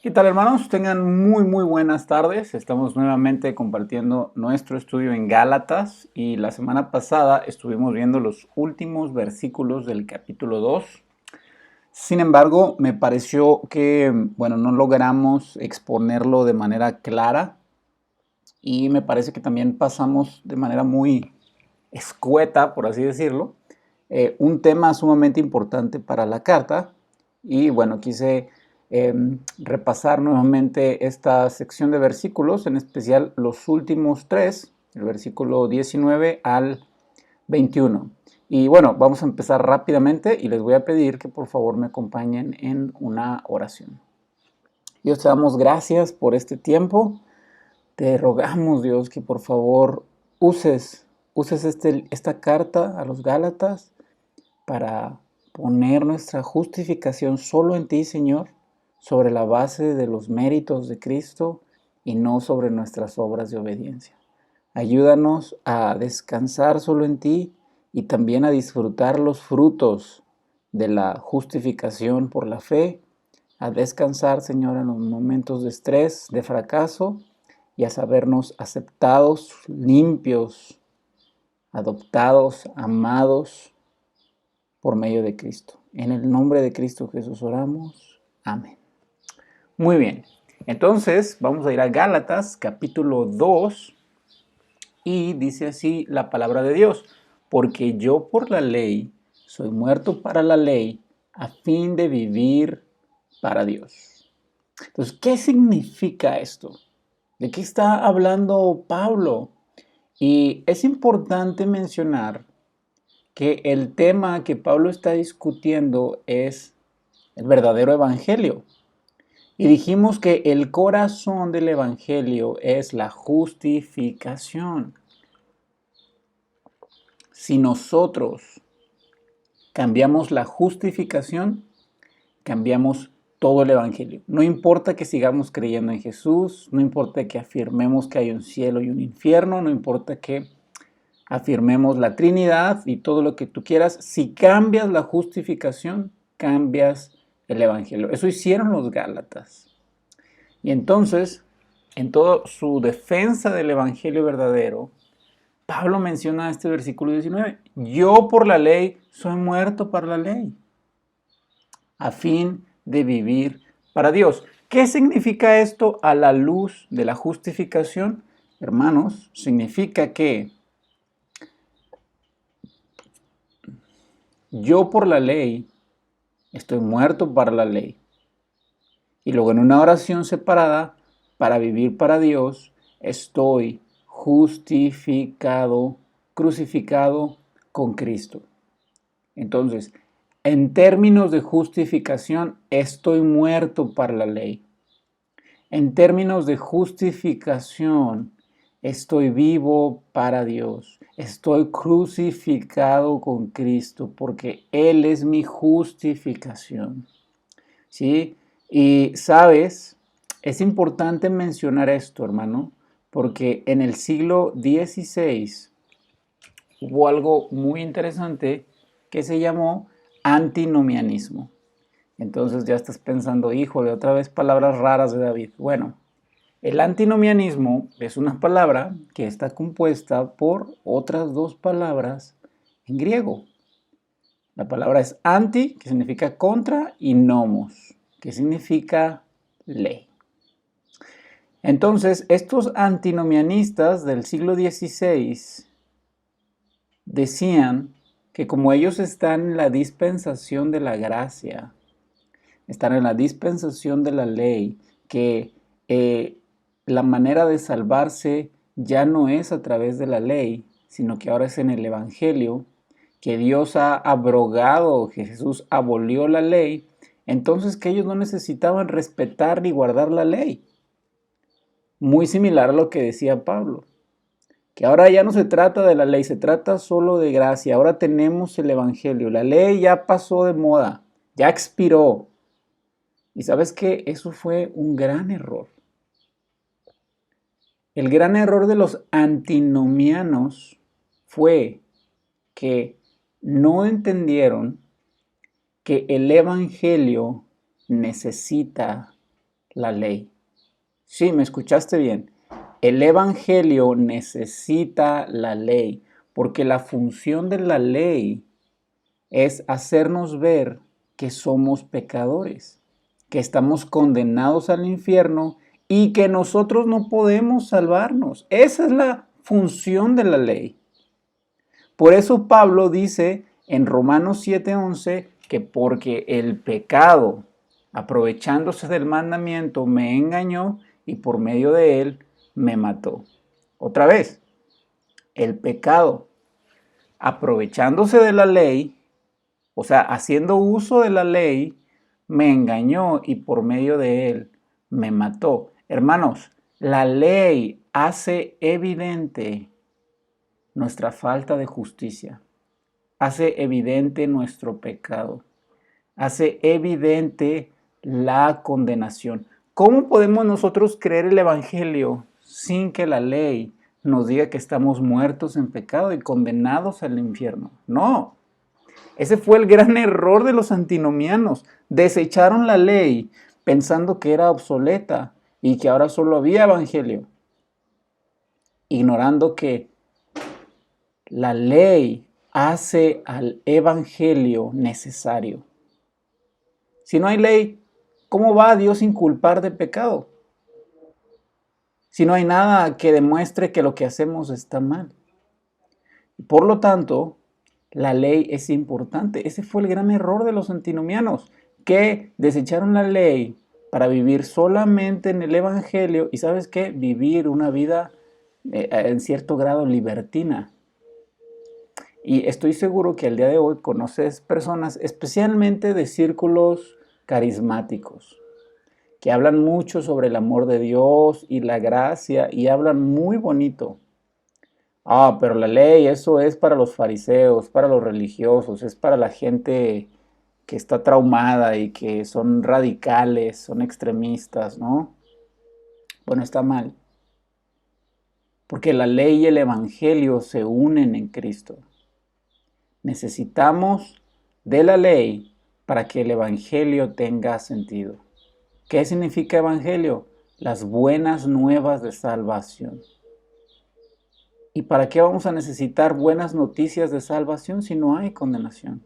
¿Qué tal, hermanos? Tengan muy buenas tardes. Estamos nuevamente compartiendo nuestro estudio en Gálatas y la semana pasada estuvimos viendo los últimos versículos del capítulo 2. Sin embargo, me pareció que, no logramos exponerlo de manera clara y me parece que también pasamos de manera muy escueta, por así decirlo, un tema sumamente importante para la carta. Y quise repasar nuevamente esta sección de versículos, en especial los últimos tres, el versículo 19 al 21. Y vamos a empezar rápidamente y les voy a pedir que por favor me acompañen en una oración. Dios, te damos gracias por este tiempo. Te rogamos, Dios, que por favor uses esta carta a los Gálatas para poner nuestra justificación solo en ti, Señor, sobre la base de los méritos de Cristo y no sobre nuestras obras de obediencia. Ayúdanos a descansar solo en ti y también a disfrutar los frutos de la justificación por la fe, a descansar, Señor, en los momentos de estrés, de fracaso, y a sabernos aceptados, limpios, adoptados, amados por medio de Cristo. En el nombre de Cristo Jesús oramos. Amén. Muy bien. Entonces, vamos a ir a Gálatas, capítulo 2, y dice así la palabra de Dios: porque yo por la ley soy muerto para la ley, a fin de vivir para Dios. Entonces, ¿qué significa esto? ¿De qué está hablando Pablo? Y es importante mencionar que el tema que Pablo está discutiendo es el verdadero evangelio. Y dijimos que el corazón del evangelio es la justificación. Si nosotros cambiamos la justificación, cambiamos todo el evangelio. No importa que sigamos creyendo en Jesús, no importa que afirmemos que hay un cielo y un infierno, no importa que afirmemos la Trinidad y todo lo que tú quieras. Si cambias la justificación, cambias el evangelio. Eso hicieron los Gálatas. Y entonces, en toda su defensa del evangelio verdadero, Pablo menciona este versículo 19: yo por la ley soy muerto para la ley, a fin de vivir para Dios. ¿Qué significa esto a la luz de la justificación? Hermanos, significa que yo por la ley estoy muerto para la ley. Y luego en una oración separada, para vivir para Dios, estoy justificado, crucificado con Cristo. Entonces, en términos de justificación, estoy muerto para la ley. En términos de justificación, estoy vivo para Dios. Estoy crucificado con Cristo porque Él es mi justificación. ¿Sí? Y sabes, es importante mencionar esto, hermano, porque en el siglo XVI hubo algo muy interesante que se llamó antinomianismo. Entonces ya estás pensando, híjole, otra vez palabras raras de David. Bueno, el antinomianismo es una palabra que está compuesta por otras dos palabras en griego. La palabra es anti, que significa contra, y nomos, que significa ley. Entonces, estos antinomianistas del siglo XVI decían que como ellos están en la dispensación de la gracia, están en la dispensación de la ley, que la manera de salvarse ya no es a través de la ley, sino que ahora es en el Evangelio, que Dios ha abrogado, que Jesús abolió la ley, entonces que ellos no necesitaban respetar ni guardar la ley. Muy similar a lo que decía Pablo, que ahora ya no se trata de la ley, se trata solo de gracia. Ahora tenemos el Evangelio, la ley ya pasó de moda, ya expiró. Y sabes que eso fue un gran error. El gran error de los antinomianos fue que no entendieron que el Evangelio necesita la ley. Sí, me escuchaste bien. El Evangelio necesita la ley, porque la función de la ley es hacernos ver que somos pecadores, que estamos condenados al infierno y que nosotros no podemos salvarnos. Esa es la función de la ley. Por eso Pablo dice en Romanos 7:11 que porque el pecado, aprovechándose del mandamiento, me engañó y por medio de él me mató. Otra vez, el pecado, aprovechándose de la ley, o sea, haciendo uso de la ley, me engañó y por medio de él me mató. Hermanos, la ley hace evidente nuestra falta de justicia, hace evidente nuestro pecado, hace evidente la condenación. ¿Cómo podemos nosotros creer el Evangelio sin que la ley nos diga que estamos muertos en pecado y condenados al infierno? No. Ese fue el gran error de los antinomianos. Desecharon la ley pensando que era obsoleta y que ahora solo había evangelio, ignorando que la ley hace al evangelio necesario. Si no hay ley, ¿cómo va a Dios inculpar de pecado? Si no hay nada que demuestre que lo que hacemos está mal. Por lo tanto, la ley es importante. Ese fue el gran error de los antinomianos, que desecharon la ley para vivir solamente en el Evangelio y, ¿sabes qué? Vivir una vida en cierto grado libertina. Y estoy seguro que al día de hoy conoces personas, especialmente de círculos carismáticos, que hablan mucho sobre el amor de Dios y la gracia y hablan muy bonito. Ah, pero la ley, eso es para los fariseos, para los religiosos, es para la gente que está traumada y que son radicales, son extremistas, ¿no? Bueno, está mal, porque la ley y el evangelio se unen en Cristo. Necesitamos de la ley para que el evangelio tenga sentido. ¿Qué significa evangelio? Las buenas nuevas de salvación. ¿Y para qué vamos a necesitar buenas noticias de salvación si no hay condenación?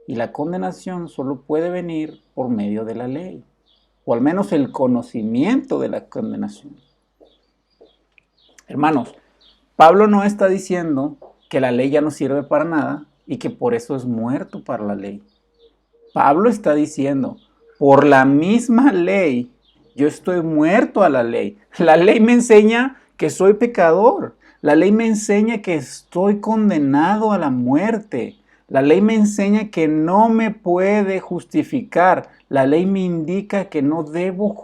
Y la condenación solo puede venir por medio de la ley, o al menos el conocimiento de la condenación. Hermanos, Pablo no está diciendo que la ley ya no sirve para nada y que por eso es muerto para la ley. Pablo está diciendo, por la misma ley, yo estoy muerto a la ley. La ley me enseña que soy pecador. La ley me enseña que estoy condenado a la muerte. La ley me enseña que no me puede justificar. La ley me indica que no debo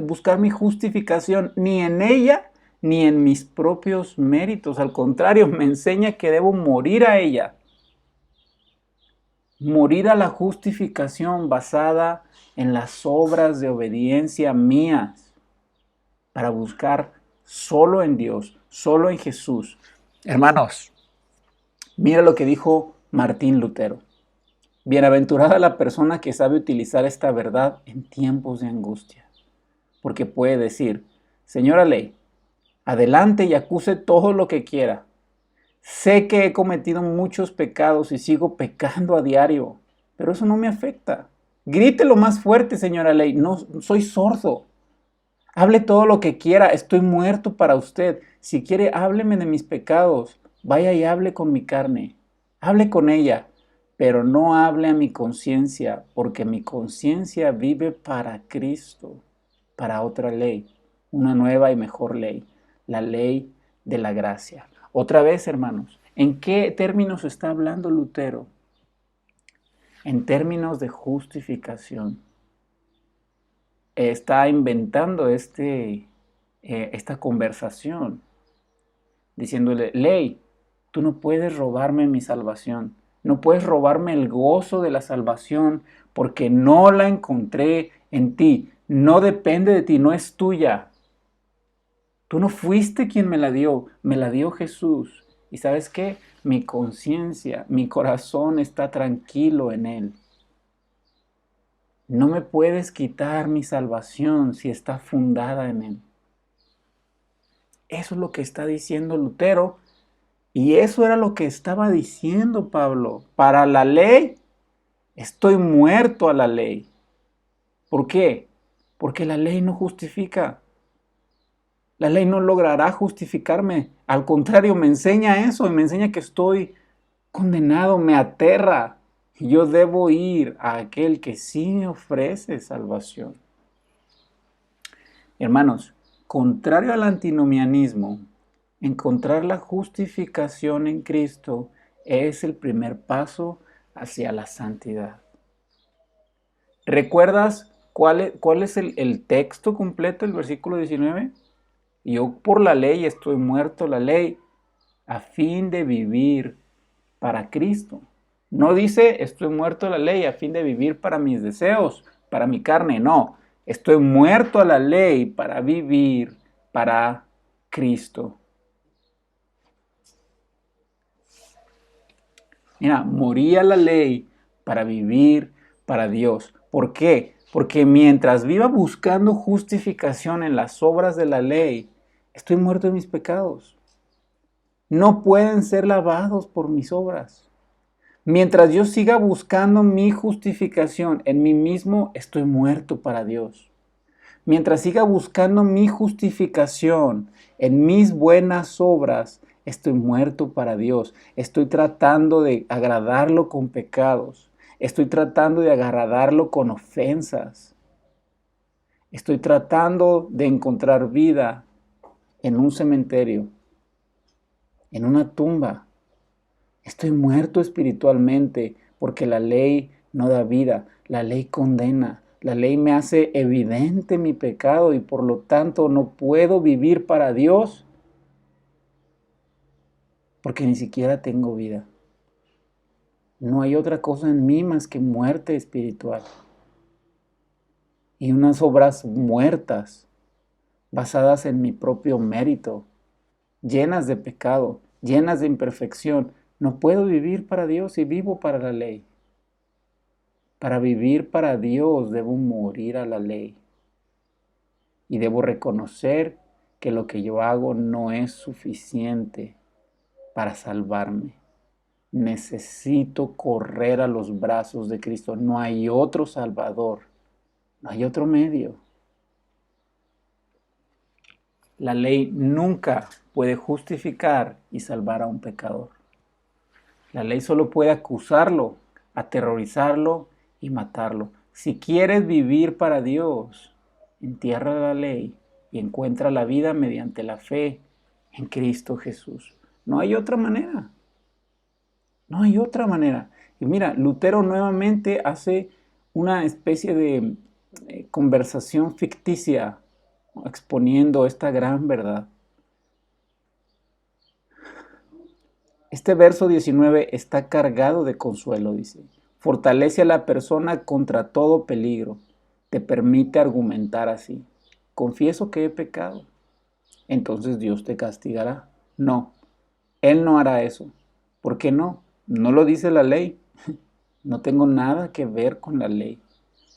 buscar mi justificación ni en ella ni en mis propios méritos. Al contrario, me enseña que debo morir a ella. Morir a la justificación basada en las obras de obediencia mías para buscar solo en Dios, solo en Jesús. Hermanos, mira lo que dijo Martín Lutero. Bienaventurada la persona que sabe utilizar esta verdad en tiempos de angustia, porque puede decir, señora ley, adelante y acuse todo lo que quiera. Sé que he cometido muchos pecados y sigo pecando a diario, pero eso no me afecta. Grite lo más fuerte, señora ley, no soy sordo. Hable todo lo que quiera, estoy muerto para usted. Si quiere, hábleme de mis pecados. Vaya y hable con mi carne. Hable con ella, pero no hable a mi conciencia, porque mi conciencia vive para Cristo, para otra ley, una nueva y mejor ley, la ley de la gracia. Otra vez, hermanos, ¿en qué términos está hablando Lutero? En términos de justificación. Está inventando esta conversación, diciéndole, ley, tú no puedes robarme mi salvación, no puedes robarme el gozo de la salvación porque no la encontré en ti, no depende de ti, no es tuya. Tú no fuiste quien me la dio Jesús. ¿Y sabes qué? Mi conciencia, mi corazón está tranquilo en Él. No me puedes quitar mi salvación si está fundada en Él. Eso es lo que está diciendo Lutero. Y eso era lo que estaba diciendo Pablo. Para la ley, estoy muerto a la ley. ¿Por qué? Porque la ley no justifica. La ley no logrará justificarme. Al contrario, me enseña eso y me enseña que estoy condenado, me aterra. Y yo debo ir a aquel que sí me ofrece salvación. Hermanos, contrario al antinomianismo, encontrar la justificación en Cristo es el primer paso hacia la santidad. ¿Recuerdas cuál es el texto completo, el versículo 19? Yo por la ley estoy muerto a la ley a fin de vivir para Cristo. No dice estoy muerto a la ley a fin de vivir para mis deseos, para mi carne, no. Estoy muerto a la ley para vivir para Cristo. Mira, morí a la ley para vivir para Dios. ¿Por qué? Porque mientras viva buscando justificación en las obras de la ley, estoy muerto en mis pecados. No pueden ser lavados por mis obras. Mientras yo siga buscando mi justificación en mí mismo, estoy muerto para Dios. Mientras siga buscando mi justificación en mis buenas obras, estoy muerto para Dios. Estoy tratando de agradarlo con pecados. Estoy tratando de agradarlo con ofensas. Estoy tratando de encontrar vida en un cementerio, en una tumba. Estoy muerto espiritualmente porque la ley no da vida, la ley condena, la ley me hace evidente mi pecado y por lo tanto no puedo vivir para Dios porque ni siquiera tengo vida. No hay otra cosa en mí más que muerte espiritual y unas obras muertas basadas en mi propio mérito, llenas de pecado, llenas de imperfección. No puedo vivir para Dios y vivo para la ley. Para vivir para Dios debo morir a la ley y debo reconocer que lo que yo hago no es suficiente para salvarme. Necesito correr a los brazos de Cristo. No hay otro Salvador, no hay otro medio. La ley nunca puede justificar y salvar a un pecador. La ley solo puede acusarlo, aterrorizarlo y matarlo. Si quieres vivir para Dios, entierra la ley y encuentra la vida mediante la fe en Cristo Jesús. No hay otra manera. No hay otra manera. Y mira, Lutero nuevamente hace una especie de conversación ficticia exponiendo esta gran verdad. Este verso 19 está cargado de consuelo, dice. Fortalece a la persona contra todo peligro. Te permite argumentar así. Confieso que he pecado. Entonces Dios te castigará. No, Él no hará eso. ¿Por qué no? No lo dice la ley. No tengo nada que ver con la ley.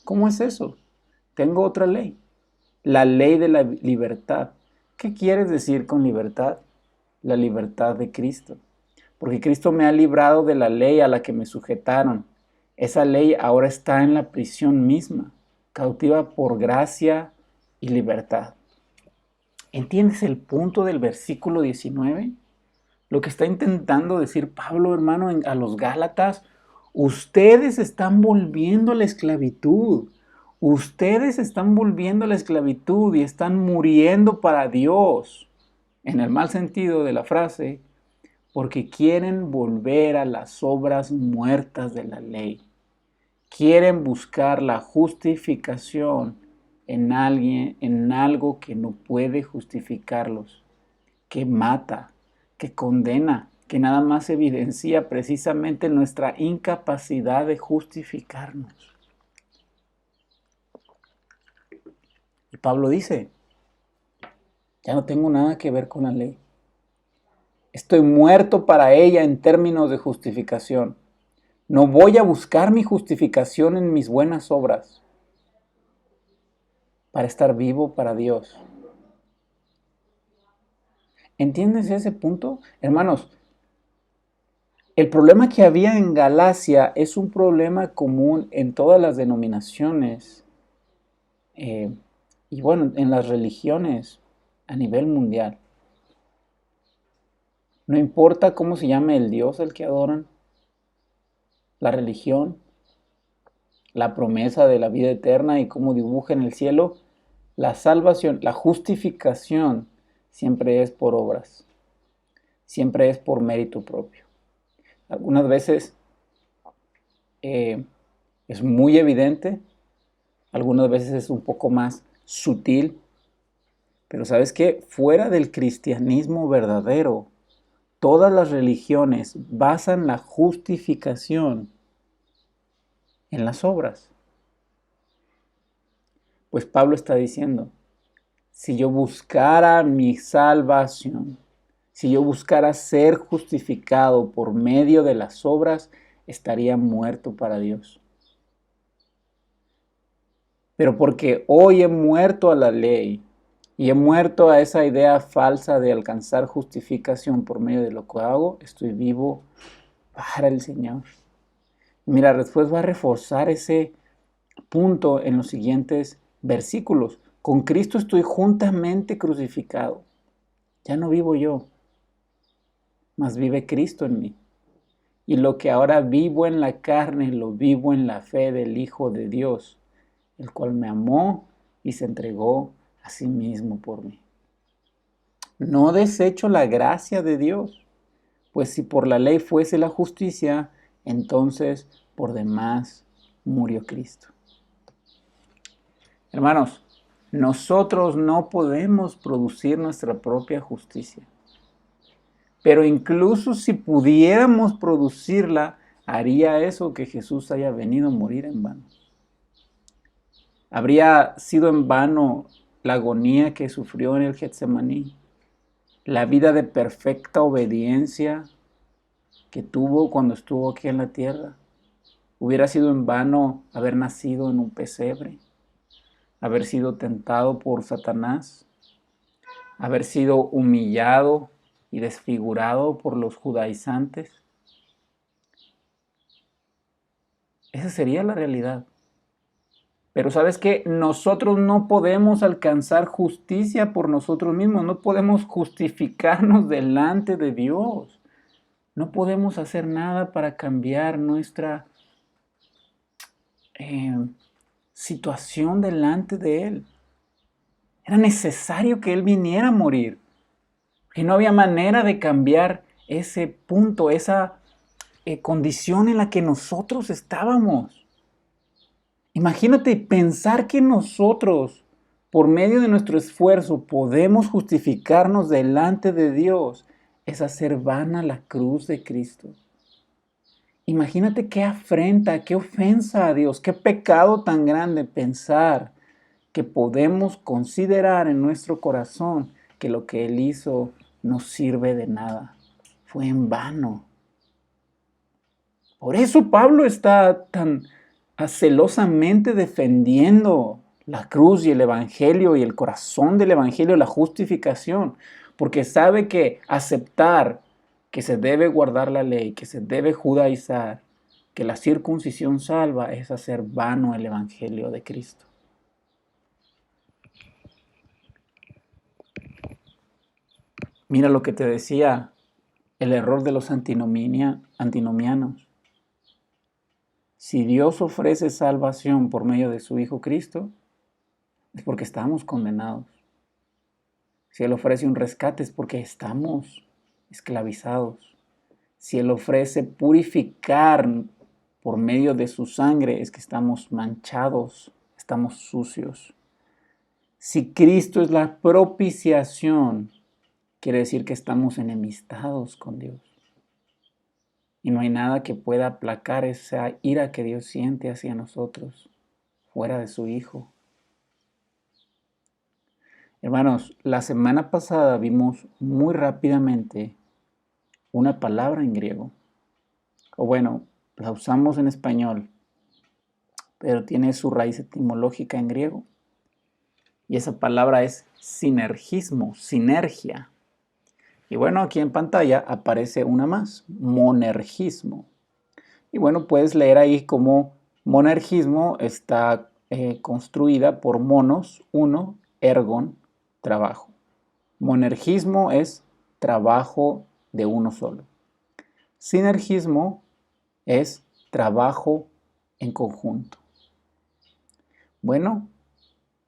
¿Cómo es eso? Tengo otra ley. La ley de la libertad. ¿Qué quieres decir con libertad? La libertad de Cristo. Porque Cristo me ha librado de la ley a la que me sujetaron. Esa ley ahora está en la prisión misma, cautiva por gracia y libertad. ¿Entiendes el punto del versículo 19? Lo que está intentando decir Pablo, hermano, a los Gálatas, ustedes están volviendo a la esclavitud. Ustedes están volviendo a la esclavitud y están muriendo para Dios. En el mal sentido de la frase, porque quieren volver a las obras muertas de la ley. Quieren buscar la justificación en alguien, en algo que no puede justificarlos, que mata, que condena, que nada más evidencia precisamente nuestra incapacidad de justificarnos. Y Pablo dice, ya no tengo nada que ver con la ley. Estoy muerto para ella en términos de justificación. No voy a buscar mi justificación en mis buenas obras. para estar vivo para Dios. ¿Entiendes ese punto? Hermanos, el problema que había en Galacia es un problema común en todas las denominaciones eh, y bueno, en las religiones a nivel mundial. No importa cómo se llame el Dios al que adoran, la religión, la promesa de la vida eterna y cómo dibuja en el cielo, la salvación, la justificación siempre es por obras, siempre es por mérito propio. Algunas veces eh, es muy evidente, algunas veces es un poco más sutil, pero ¿sabes qué? Fuera del cristianismo verdadero, todas las religiones basan la justificación en las obras. Pues Pablo está diciendo, si yo buscara mi salvación, si yo buscara ser justificado por medio de las obras, estaría muerto para Dios. Pero porque hoy he muerto a la ley y he muerto a esa idea falsa de alcanzar justificación por medio de lo que hago, estoy vivo para el Señor. Mira, después va a reforzar ese punto en los siguientes versículos. Con Cristo estoy juntamente crucificado. Ya no vivo yo, mas vive Cristo en mí. Y lo que ahora vivo en la carne, lo vivo en la fe del Hijo de Dios, el cual me amó y se entregó a sí mismo por mí. No desecho la gracia de Dios, pues si por la ley fuese la justicia, entonces por demás murió Cristo. Hermanos, nosotros no podemos producir nuestra propia justicia. Pero incluso si pudiéramos producirla, haría eso que Jesús haya venido a morir en vano. Habría sido en vano la agonía que sufrió en el Getsemaní, la vida de perfecta obediencia que tuvo cuando estuvo aquí en la tierra. Hubiera sido en vano haber nacido en un pesebre, haber sido tentado por Satanás, haber sido humillado y desfigurado por los judaizantes. Esa sería la realidad. Pero ¿sabes qué? Nosotros no podemos alcanzar justicia por nosotros mismos, no podemos justificarnos delante de Dios. No podemos hacer nada para cambiar nuestra situación delante de Él. Era necesario que Él viniera a morir, que no había manera de cambiar ese punto, esa condición en la que nosotros estábamos. Imagínate pensar que nosotros, por medio de nuestro esfuerzo, podemos justificarnos delante de Dios. Es hacer vana la cruz de Cristo. Imagínate qué afrenta, qué ofensa a Dios, qué pecado tan grande pensar que podemos considerar en nuestro corazón que lo que Él hizo no sirve de nada. Fue en vano. Por eso Pablo está tan celosamente defendiendo la cruz y el evangelio y el corazón del evangelio, la justificación, porque sabe que aceptar que se debe guardar la ley, que se debe judaizar, que la circuncisión salva, es hacer vano el evangelio de Cristo. Mira lo que te decía, el error de los antinomianos. Si Dios ofrece salvación por medio de su Hijo Cristo, es porque estamos condenados. Si Él ofrece un rescate es porque estamos esclavizados. Si Él ofrece purificar por medio de su sangre es que estamos manchados, estamos sucios. Si Cristo es la propiciación, quiere decir que estamos enemistados con Dios. Y no hay nada que pueda aplacar esa ira que Dios siente hacia nosotros, fuera de su Hijo. Hermanos, la semana pasada vimos muy rápidamente una palabra en griego. O bueno, la usamos en español, pero tiene su raíz etimológica en griego. Y esa palabra es sinergismo, sinergia. Y bueno, aquí en pantalla aparece una más, monergismo. Y bueno, puedes leer ahí cómo monergismo está construida por monos, uno, ergon, trabajo. Monergismo es trabajo de uno solo. Sinergismo es trabajo en conjunto. Bueno,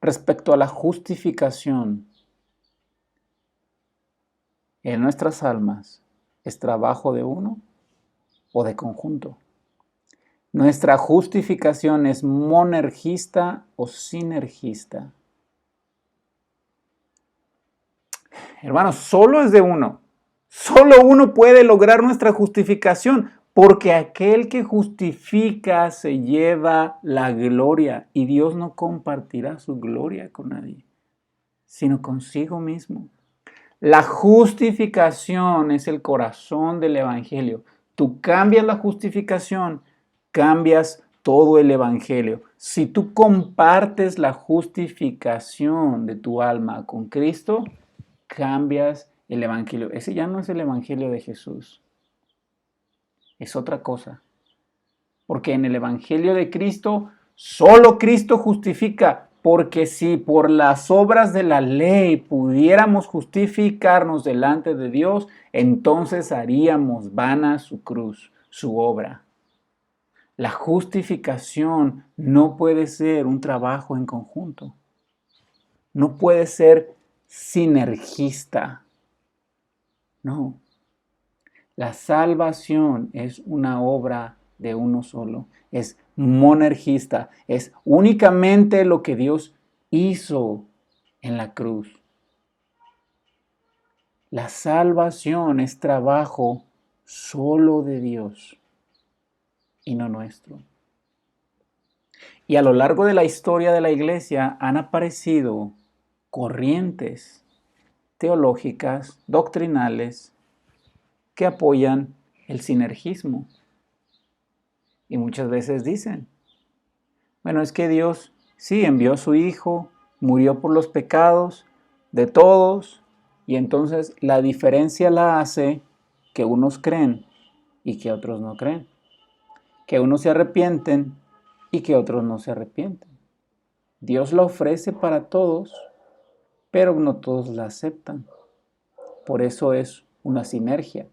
respecto a la justificación en nuestras almas, ¿es trabajo de uno o de conjunto? ¿Nuestra justificación es monergista o sinergista? Hermanos, solo es de uno. Solo uno puede lograr nuestra justificación, porque aquel que justifica se lleva la gloria y Dios no compartirá su gloria con nadie, sino consigo mismo. La justificación es el corazón del Evangelio. Tú cambias la justificación, cambias todo el Evangelio. Si tú compartes la justificación de tu alma con Cristo, cambias el Evangelio. Ese ya no es el Evangelio de Jesús, es otra cosa. Porque en el Evangelio de Cristo, solo Cristo justifica. Porque si por las obras de la ley pudiéramos justificarnos delante de Dios, entonces haríamos vana su cruz, su obra. La justificación no puede ser un trabajo en conjunto. No puede ser sinergista. No. La salvación es una obra de uno solo. Es monergista. Es únicamente lo que Dios hizo en la cruz. La salvación es trabajo solo de Dios y no nuestro. Y a lo largo de la historia de la iglesia han aparecido corrientes teológicas, doctrinales, que apoyan el sinergismo. Y muchas veces dicen, bueno, es que Dios sí envió a su Hijo, murió por los pecados de todos, y entonces la diferencia la hace que unos creen y que otros no creen. Que unos se arrepienten y que otros no se arrepienten. Dios la ofrece para todos, pero no todos la aceptan. Por eso es una sinergia,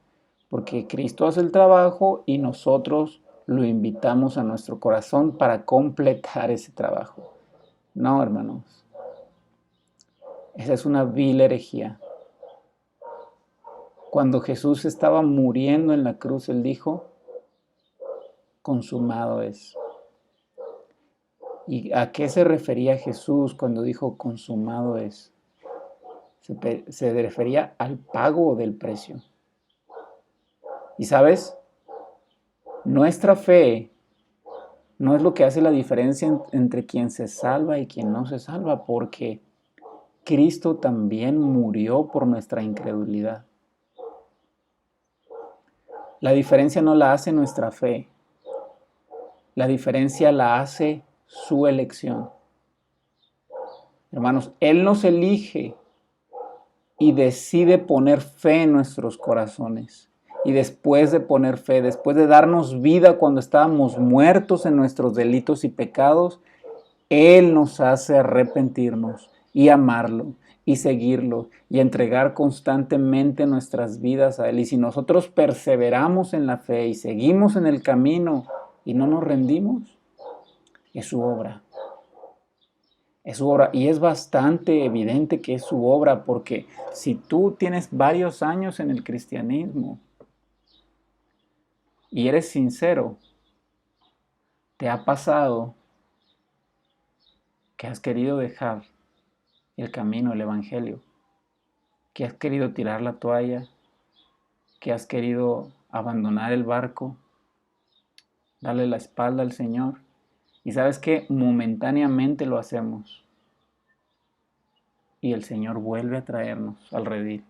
porque Cristo hace el trabajo y nosotros lo invitamos a nuestro corazón para completar ese trabajo. No, hermanos, esa es una vil herejía. Cuando Jesús estaba muriendo en la cruz, Él dijo, consumado es. ¿Y a qué se refería Jesús cuando dijo consumado es? Se refería al pago del precio. Y sabes, nuestra fe no es lo que hace la diferencia entre quien se salva y quien no se salva, porque Cristo también murió por nuestra incredulidad. La diferencia no la hace nuestra fe, la diferencia la hace su elección. Hermanos, Él nos elige y decide poner fe en nuestros corazones. Y después de poner fe, después de darnos vida cuando estábamos muertos en nuestros delitos y pecados, Él nos hace arrepentirnos y amarlo y seguirlo y entregar constantemente nuestras vidas a Él. Y si nosotros perseveramos en la fe y seguimos en el camino y no nos rendimos, es su obra. Es su obra y es bastante evidente que es su obra porque si tú tienes varios años en el cristianismo y eres sincero, te ha pasado que has querido dejar el camino, el evangelio, que has querido tirar la toalla, que has querido abandonar el barco, darle la espalda al Señor. Y sabes que momentáneamente lo hacemos. Y el Señor vuelve a traernos al redil.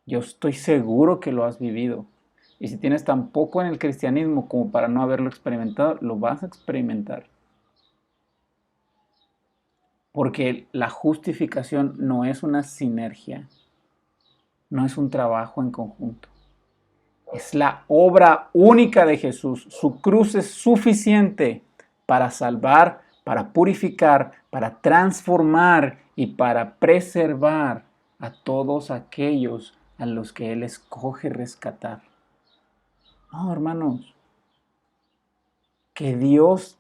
Yo estoy seguro que lo has vivido. Y si tienes tan poco en el cristianismo como para no haberlo experimentado, lo vas a experimentar. Porque la justificación no es una sinergia, no es un trabajo en conjunto. Es la obra única de Jesús. Su cruz es suficiente para salvar, para purificar, para transformar y para preservar a todos aquellos a los que Él escoge rescatar. No, hermanos, que Dios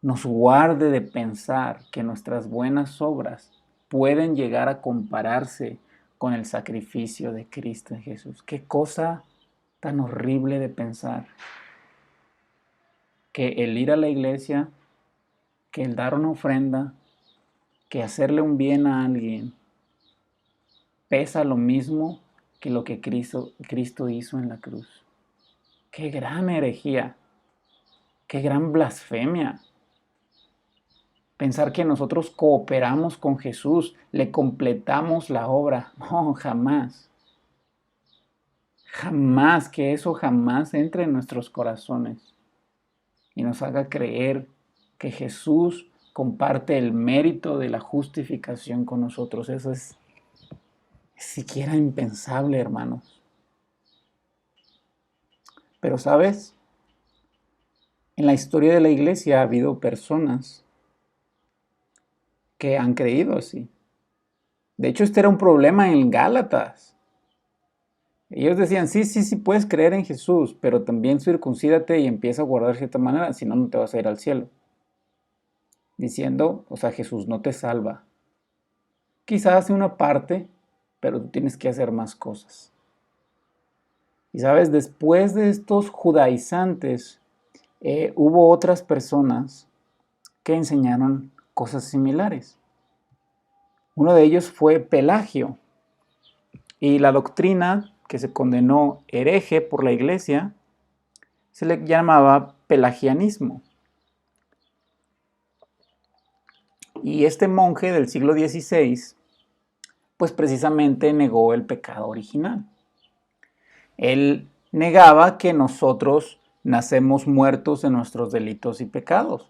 nos guarde de pensar que nuestras buenas obras pueden llegar a compararse con el sacrificio de Cristo en Jesús. Qué cosa tan horrible de pensar que el ir a la iglesia, que el dar una ofrenda, que hacerle un bien a alguien, pesa lo mismo que lo que Cristo hizo en la cruz. ¡Qué gran herejía! ¡Qué gran blasfemia! Pensar que nosotros cooperamos con Jesús, le completamos la obra. No, jamás. Jamás, que eso jamás entre en nuestros corazones y nos haga creer que Jesús comparte el mérito de la justificación con nosotros. Eso es siquiera impensable, hermanos. Pero, ¿sabes? En la historia de la iglesia ha habido personas que han creído así. De hecho, este era un problema en Gálatas. Ellos decían, sí, puedes creer en Jesús, pero también circuncídate y empieza a guardar de cierta manera, si no, no te vas a ir al cielo. Diciendo, o sea, Jesús no te salva. Quizás hace una parte, pero tú tienes que hacer más cosas. Y sabes, después de estos judaizantes, hubo otras personas que enseñaron cosas similares. Uno de ellos fue Pelagio. Y la doctrina que se condenó hereje por la iglesia se le llamaba pelagianismo. Y este monje del siglo XVI, pues precisamente negó el pecado original. Él negaba que nosotros nacemos muertos en nuestros delitos y pecados.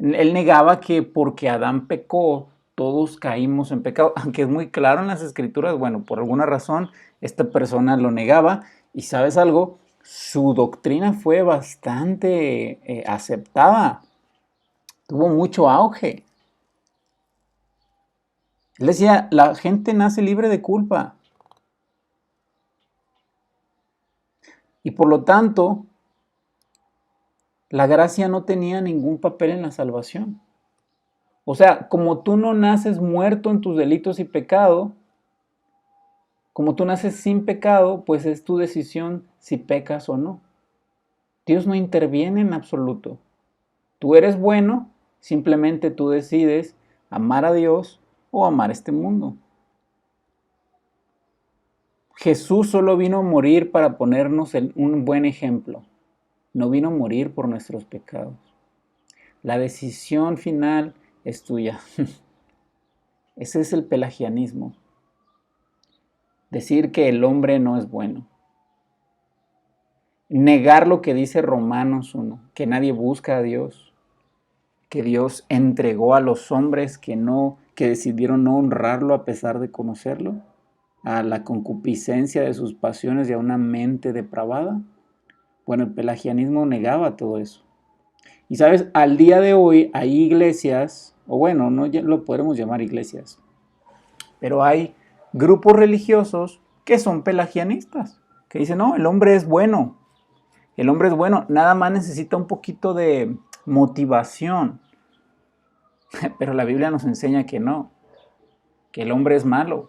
Él negaba que porque Adán pecó, todos caímos en pecado, aunque es muy claro en las escrituras. Bueno, por alguna razón esta persona lo negaba, y ¿sabes algo? Su doctrina fue bastante aceptada, tuvo mucho auge. Él decía, la gente nace libre de culpa, y por lo tanto la gracia no tenía ningún papel en la salvación. O sea, como tú no naces muerto en tus delitos y pecado, como tú naces sin pecado, pues es tu decisión si pecas o no. Dios no interviene en absoluto. Tú eres bueno, simplemente tú decides amar a Dios o amar este mundo. Jesús solo vino a morir para ponernos un buen ejemplo. No vino a morir por nuestros pecados. La decisión final es tuya. Ese es el pelagianismo. Decir que el hombre no es bueno. Negar lo que dice Romanos 1, que nadie busca a Dios, que Dios entregó a los hombres que decidieron no honrarlo a pesar de conocerlo, a la concupiscencia de sus pasiones y a una mente depravada. Bueno, el pelagianismo negaba todo eso. Y sabes, al día de hoy hay iglesias, o bueno, no lo podemos llamar iglesias, pero hay grupos religiosos que son pelagianistas, que dicen, no, el hombre es bueno, nada más necesita un poquito de motivación. Pero la Biblia nos enseña que no, que el hombre es malo,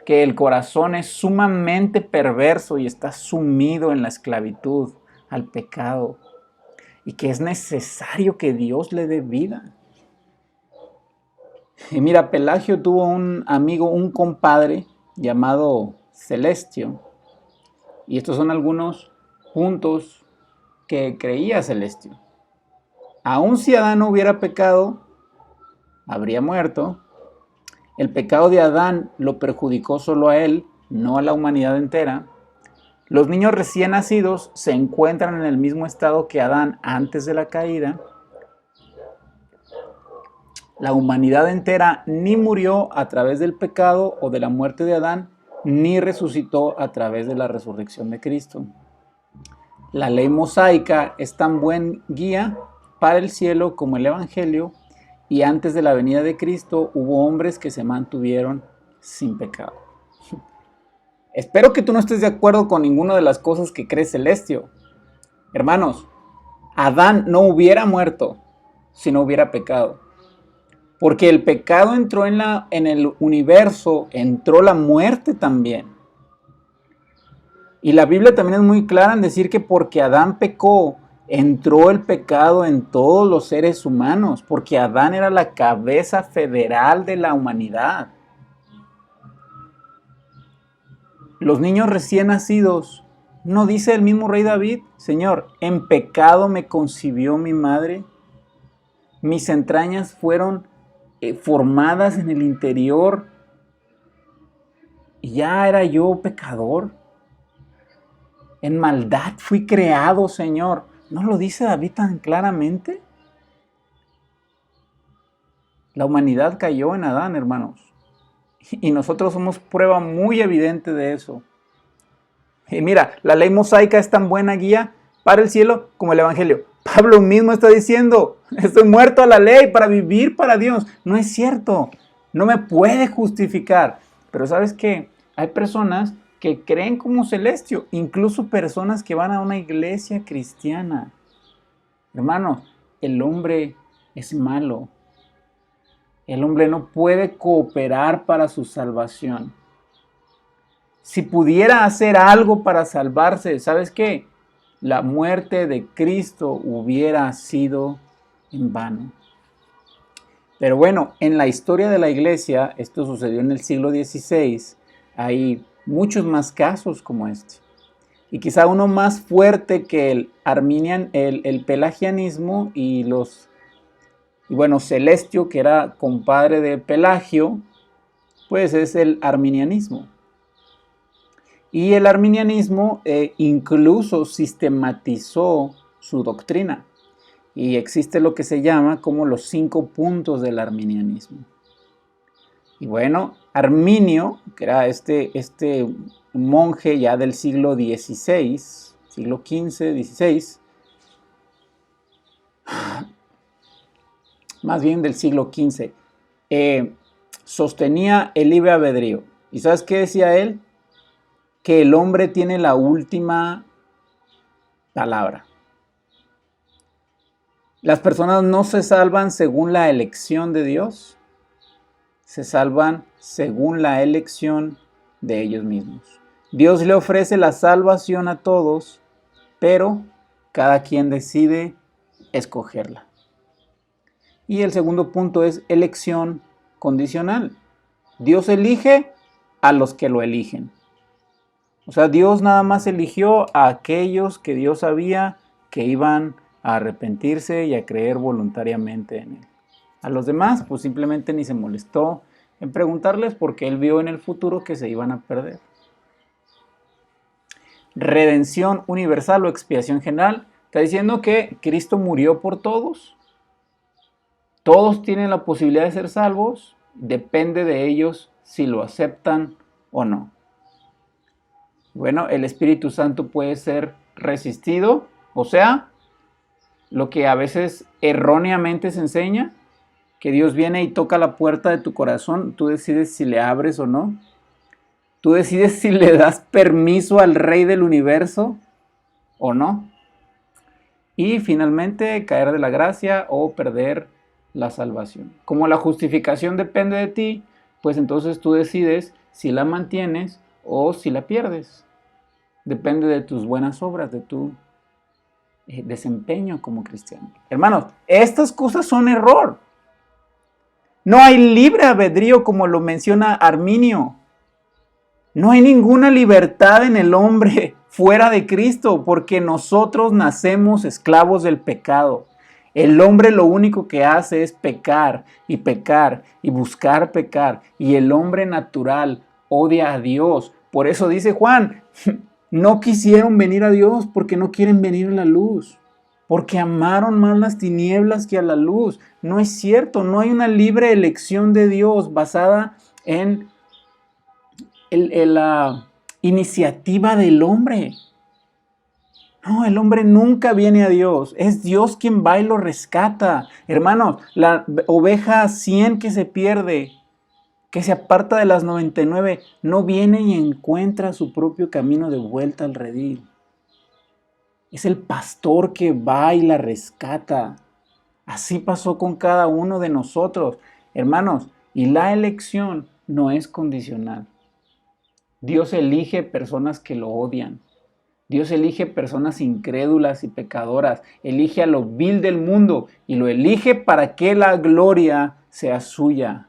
que el corazón es sumamente perverso y está sumido en la esclavitud, al pecado, y que es necesario que Dios le dé vida. Y mira, Pelagio tuvo un amigo, un compadre llamado Celestio, y estos son algunos puntos que creía Celestio. Aun si Adán no hubiera pecado, habría muerto. El pecado de Adán lo perjudicó solo a él, no a la humanidad entera. Los niños recién nacidos se encuentran en el mismo estado que Adán antes de la caída. La humanidad entera ni murió a través del pecado o de la muerte de Adán, ni resucitó a través de la resurrección de Cristo. La ley mosaica es tan buen guía para el cielo como el Evangelio, y antes de la venida de Cristo hubo hombres que se mantuvieron sin pecado. Espero que tú no estés de acuerdo con ninguna de las cosas que cree Celestio. Hermanos, Adán no hubiera muerto si no hubiera pecado. Porque el pecado entró en el universo, entró la muerte también. Y la Biblia también es muy clara en decir que porque Adán pecó, entró el pecado en todos los seres humanos, porque Adán era la cabeza federal de la humanidad. Los niños recién nacidos, ¿no dice el mismo rey David? Señor, en pecado me concibió mi madre, mis entrañas fueron formadas en el interior, y ya era yo pecador. En maldad fui creado, Señor. ¿No lo dice David tan claramente? La humanidad cayó en Adán, hermanos. Y nosotros somos prueba muy evidente de eso. Y mira, la ley mosaica es tan buena guía para el cielo como el Evangelio. Pablo mismo está diciendo, estoy muerto a la ley para vivir para Dios. No es cierto, no me puede justificar. Pero ¿sabes qué? Hay personas que creen como Celestio, incluso personas que van a una iglesia cristiana. Hermanos, el hombre es malo. El hombre no puede cooperar para su salvación. Si pudiera hacer algo para salvarse, ¿sabes qué? La muerte de Cristo hubiera sido en vano. Pero bueno, en la historia de la iglesia, esto sucedió en el siglo XVI, hay muchos más casos como este. Y quizá uno más fuerte que el pelagianismo y Celestio, que era compadre de Pelagio, pues es el arminianismo. Y el arminianismo incluso sistematizó su doctrina. Y existe lo que se llama como los 5 puntos del arminianismo. Y bueno, Arminio, que era este monje ya del siglo XVI, siglo XV, XVI, más bien del siglo XV, sostenía el libre albedrío. ¿Y sabes qué decía él? Que el hombre tiene la última palabra. Las personas no se salvan según la elección de Dios, se salvan según la elección de ellos mismos. Dios le ofrece la salvación a todos, pero cada quien decide escogerla. Y el segundo punto es elección condicional. Dios elige a los que lo eligen. O sea, Dios nada más eligió a aquellos que Dios sabía que iban a arrepentirse y a creer voluntariamente en Él. A los demás, pues simplemente ni se molestó en preguntarles porque Él vio en el futuro que se iban a perder. Redención universal o expiación general. Está diciendo que Cristo murió por todos. Todos tienen la posibilidad de ser salvos. Depende de ellos si lo aceptan o no. Bueno, el Espíritu Santo puede ser resistido, o sea, lo que a veces erróneamente se enseña, que Dios viene y toca la puerta de tu corazón, tú decides si le abres o no. Tú decides si le das permiso al Rey del Universo o no. Y finalmente, caer de la gracia o perder la salvación. Como la justificación depende de ti, pues entonces tú decides si la mantienes o si la pierdes. Depende de tus buenas obras, de tu desempeño como cristiano. Hermanos, estas cosas son error. No hay libre albedrío como lo menciona Arminio. No hay ninguna libertad en el hombre fuera de Cristo, porque nosotros nacemos esclavos del pecado. El hombre lo único que hace es pecar y buscar pecar. Y el hombre natural odia a Dios. Por eso dice Juan, no quisieron venir a Dios porque no quieren venir a la luz. porque amaron más las tinieblas que a la luz. No es cierto, no hay una libre elección de Dios basada en la iniciativa del hombre. No, el hombre nunca viene a Dios. Es Dios quien va y lo rescata. Hermanos, la oveja 100 que se pierde, que se aparta de las 99, no viene y encuentra su propio camino de vuelta al redil. Es el pastor que va y la rescata. Así pasó con cada uno de nosotros. Hermanos, y la elección no es condicional. Dios elige personas que lo odian. Dios elige personas incrédulas y pecadoras, elige a lo vil del mundo y lo elige para que la gloria sea suya.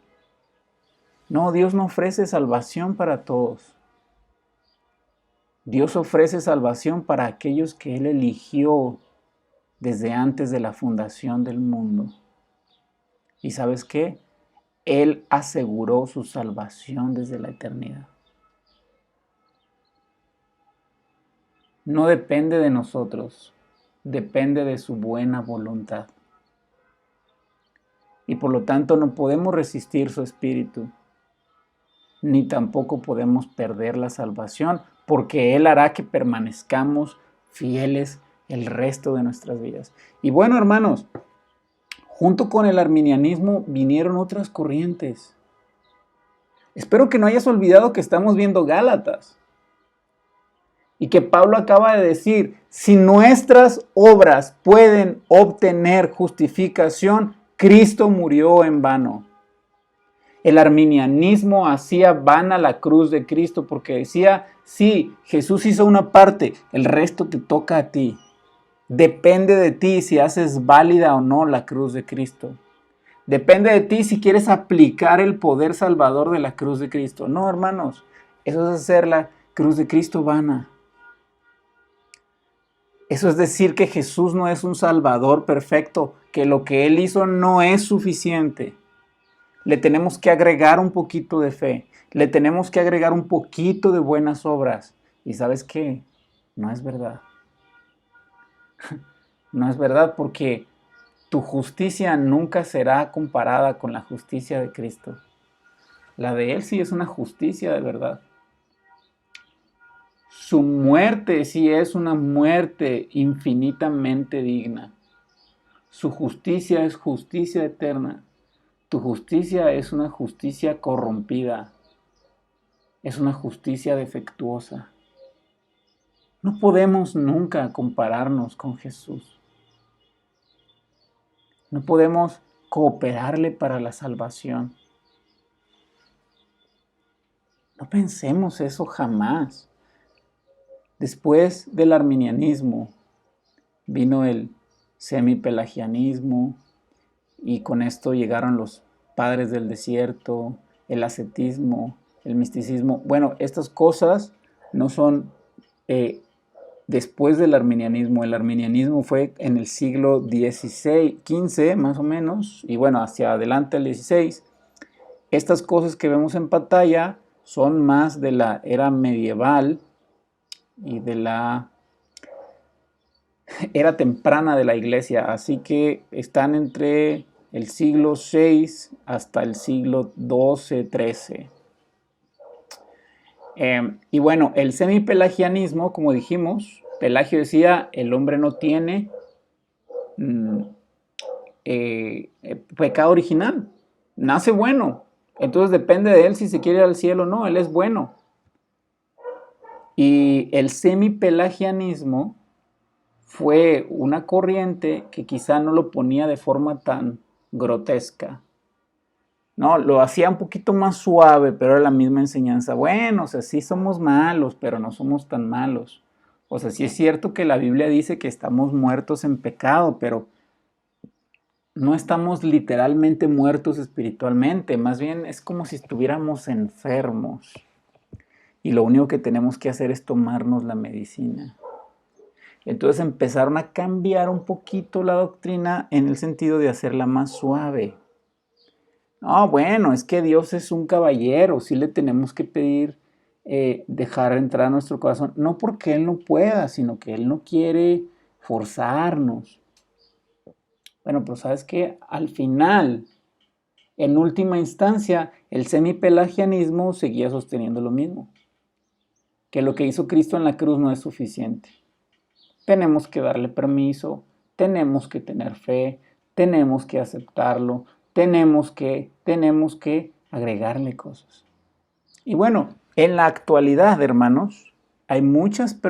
No, Dios no ofrece salvación para todos. Dios ofrece salvación para aquellos que Él eligió desde antes de la fundación del mundo. ¿Y sabes qué? Él aseguró su salvación desde la eternidad. No depende de nosotros, depende de su buena voluntad. Y por lo tanto no podemos resistir su espíritu, ni tampoco podemos perder la salvación, porque Él hará que permanezcamos fieles el resto de nuestras vidas. Y bueno, hermanos, junto con el arminianismo vinieron otras corrientes. Espero que no hayas olvidado que estamos viendo Gálatas. Y que Pablo acaba de decir, si nuestras obras pueden obtener justificación, Cristo murió en vano. El arminianismo hacía vana la cruz de Cristo porque decía, sí, Jesús hizo una parte, el resto te toca a ti. Depende de ti si haces válida o no la cruz de Cristo. Depende de ti si quieres aplicar el poder salvador de la cruz de Cristo. No, hermanos, eso es hacer la cruz de Cristo vana. Eso es decir que Jesús no es un salvador perfecto, que lo que Él hizo no es suficiente. Le tenemos que agregar un poquito de fe, le tenemos que agregar un poquito de buenas obras. ¿Y sabes qué? No es verdad. No es verdad porque tu justicia nunca será comparada con la justicia de Cristo. La de Él sí es una justicia de verdad. Su muerte sí es una muerte infinitamente digna. Su justicia es justicia eterna. Tu justicia es una justicia corrompida. Es una justicia defectuosa. No podemos nunca compararnos con Jesús. No podemos cooperarle para la salvación. No pensemos eso jamás. Después del arminianismo vino el semipelagianismo y con esto llegaron los padres del desierto, el ascetismo, el misticismo. Bueno, estas cosas no son después del arminianismo. El arminianismo fue en el siglo XVI, XV más o menos, y bueno, hacia adelante el XVI. Estas cosas que vemos en pantalla son más de la era medieval y de la era temprana de la iglesia, así que están entre el siglo VI hasta el siglo XII, XIII. Y bueno, el semipelagianismo, como dijimos, Pelagio decía, el hombre no tiene pecado original, nace bueno, entonces depende de él si se quiere ir al cielo o no, él es bueno. Y el semipelagianismo fue una corriente que quizá no lo ponía de forma tan grotesca. No, lo hacía un poquito más suave, pero era la misma enseñanza. Bueno, o sea, sí somos malos, pero no somos tan malos. O sea, sí es cierto que la Biblia dice que estamos muertos en pecado, pero no estamos literalmente muertos espiritualmente. Más bien es como si estuviéramos enfermos. Y lo único que tenemos que hacer es tomarnos la medicina. Entonces empezaron a cambiar un poquito la doctrina en el sentido de hacerla más suave. No, bueno, es que Dios es un caballero, sí le tenemos que pedir dejar entrar a nuestro corazón, no porque Él no pueda, sino que Él no quiere forzarnos. Bueno, pero ¿sabes qué? Al final, en última instancia, el semipelagianismo seguía sosteniendo lo mismo, que lo que hizo Cristo en la cruz no es suficiente. Tenemos que darle permiso, tenemos que tener fe, tenemos que aceptarlo, tenemos que agregarle cosas. Y bueno, en la actualidad, hermanos, hay muchas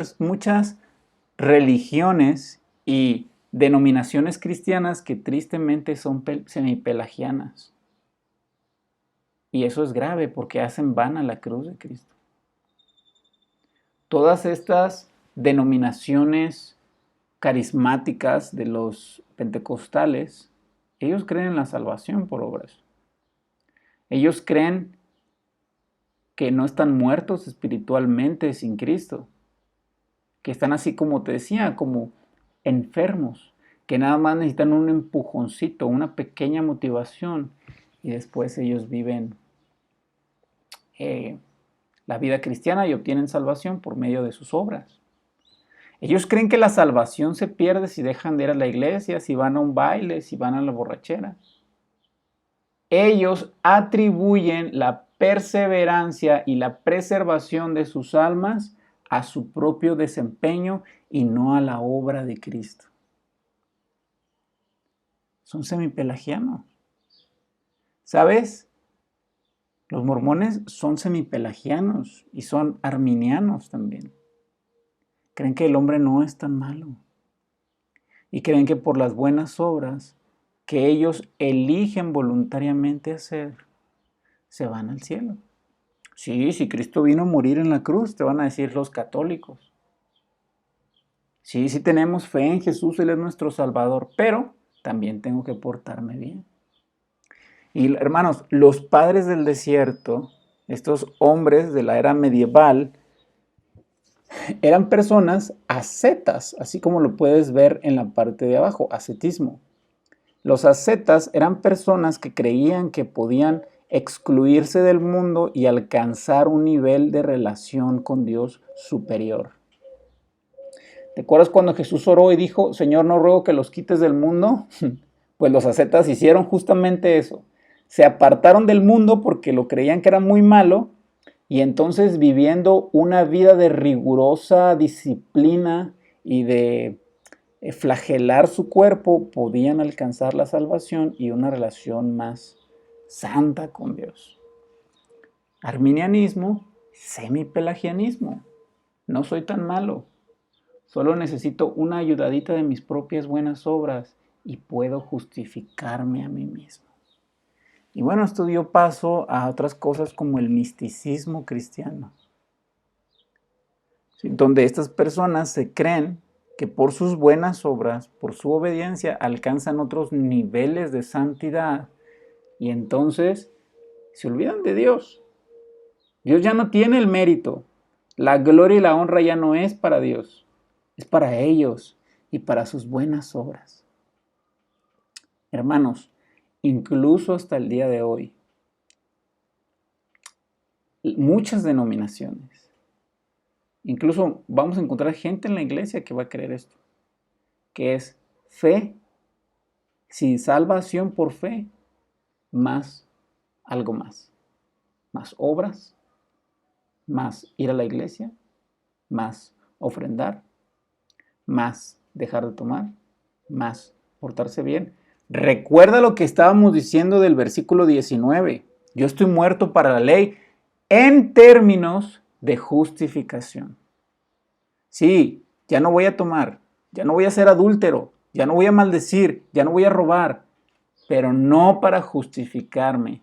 religiones y denominaciones cristianas que tristemente son semipelagianas. Y eso es grave porque hacen vana la cruz de Cristo. Todas estas denominaciones carismáticas de los pentecostales, ellos creen en la salvación por obras. Ellos creen que no están muertos espiritualmente sin Cristo, que están así como te decía, como enfermos, que nada más necesitan un empujoncito, una pequeña motivación y después ellos viven la vida cristiana y obtienen salvación por medio de sus obras. Ellos creen que la salvación se pierde si dejan de ir a la iglesia, si van a un baile, si van a la borrachera. Ellos atribuyen la perseverancia y la preservación de sus almas a su propio desempeño y no a la obra de Cristo. Son semipelagianos. ¿Sabes? Los mormones son semipelagianos y son arminianos también. Creen que el hombre no es tan malo. Y creen que por las buenas obras que ellos eligen voluntariamente hacer, se van al cielo. Sí, si Cristo vino a morir en la cruz, te van a decir los católicos. Sí, sí tenemos fe en Jesús, Él es nuestro Salvador, pero también tengo que portarme bien. Y hermanos, los padres del desierto, estos hombres de la era medieval, eran personas ascetas, así como lo puedes ver en la parte de abajo, ascetismo. Los ascetas eran personas que creían que podían excluirse del mundo y alcanzar un nivel de relación con Dios superior. ¿Te acuerdas cuando Jesús oró y dijo, Señor, no ruego que los quites del mundo? Pues los ascetas hicieron justamente eso. Se apartaron del mundo porque lo creían que era muy malo y entonces viviendo una vida de rigurosa disciplina y de flagelar su cuerpo, podían alcanzar la salvación y una relación más santa con Dios. Arminianismo, semipelagianismo. No soy tan malo. Solo necesito una ayudadita de mis propias buenas obras y puedo justificarme a mí mismo. Y bueno, esto dio paso a otras cosas como el misticismo cristiano, ¿sí? Donde estas personas se creen que por sus buenas obras, por su obediencia, alcanzan otros niveles de santidad y entonces se olvidan de Dios. Dios ya no tiene el mérito. La gloria y la honra ya no es para Dios, es para ellos y para sus buenas obras. Hermanos, incluso hasta el día de hoy, muchas denominaciones, incluso vamos a encontrar gente en la iglesia que va a creer esto, que es fe, sin salvación por fe, más algo más obras, más ir a la iglesia, más ofrendar, más dejar de tomar, más portarse bien. Recuerda lo que estábamos diciendo del versículo 19. Yo estoy muerto para la ley en términos de justificación. Sí, ya no voy a tomar, ya no voy a ser adúltero, ya no voy a maldecir, ya no voy a robar, pero no para justificarme,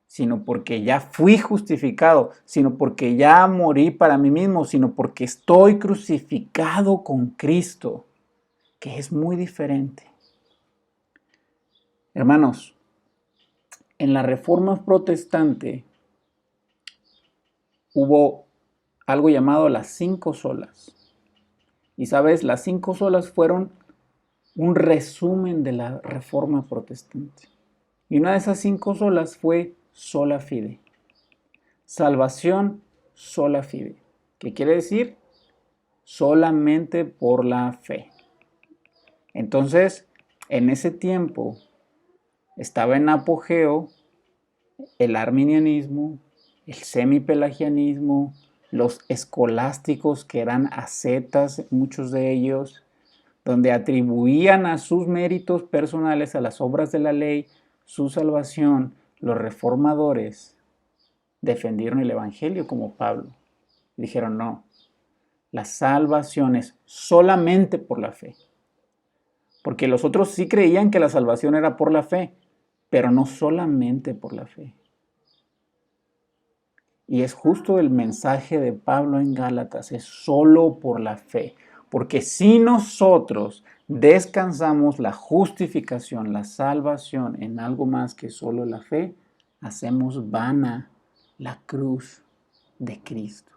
sino porque ya fui justificado, sino porque ya morí para mí mismo, sino porque estoy crucificado con Cristo, que es muy diferente. Hermanos, en la Reforma Protestante hubo algo llamado las 5 solas. Y sabes, las 5 solas fueron un resumen de la Reforma Protestante. Y una de esas 5 solas fue sola fide. Salvación sola fide. ¿Qué quiere decir? Solamente por la fe. Entonces, En ese tiempo estaba en apogeo el arminianismo, el semipelagianismo, los escolásticos que eran ascetas, muchos de ellos, donde atribuían a sus méritos personales, a las obras de la ley, su salvación. Los reformadores defendieron el Evangelio como Pablo. Dijeron, no, la salvación es solamente por la fe. Porque los otros sí creían que la salvación era por la fe, pero no solamente por la fe. Y es justo el mensaje de Pablo en Gálatas, es solo por la fe. Porque si nosotros descansamos la justificación, la salvación en algo más que solo la fe, hacemos vana la cruz de Cristo.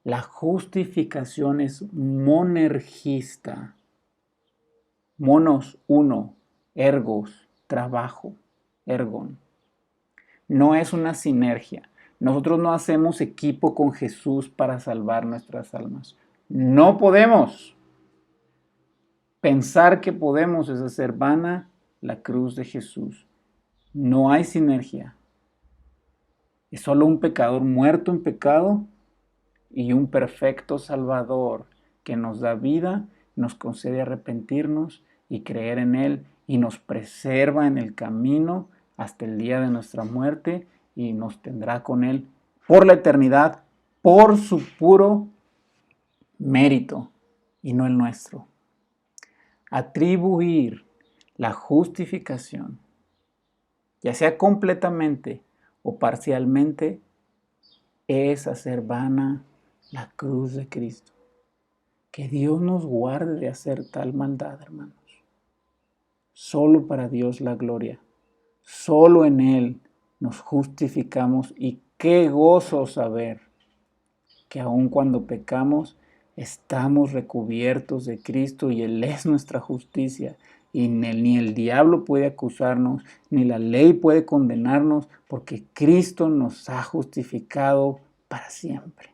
La justificación es monergista. Monos, uno, ergos, trabajo, ergon. No es una sinergia. Nosotros no hacemos equipo con Jesús para salvar nuestras almas. No podemos. Pensar que podemos es hacer vana la cruz de Jesús. No hay sinergia. Es solo un pecador muerto en pecado y un perfecto Salvador que nos da vida, nos concede arrepentirnos y creer en Él y nos preserva en el camino hasta el día de nuestra muerte y nos tendrá con Él por la eternidad, por su puro mérito y no el nuestro. Atribuir la justificación, ya sea completamente o parcialmente, es hacer vana la cruz de Cristo. Que Dios nos guarde de hacer tal maldad, hermanos. Solo para Dios la gloria. Solo en Él nos justificamos y qué gozo saber que aun cuando pecamos, estamos recubiertos de Cristo y Él es nuestra justicia. Y ni el diablo puede acusarnos, ni la ley puede condenarnos, porque Cristo nos ha justificado para siempre.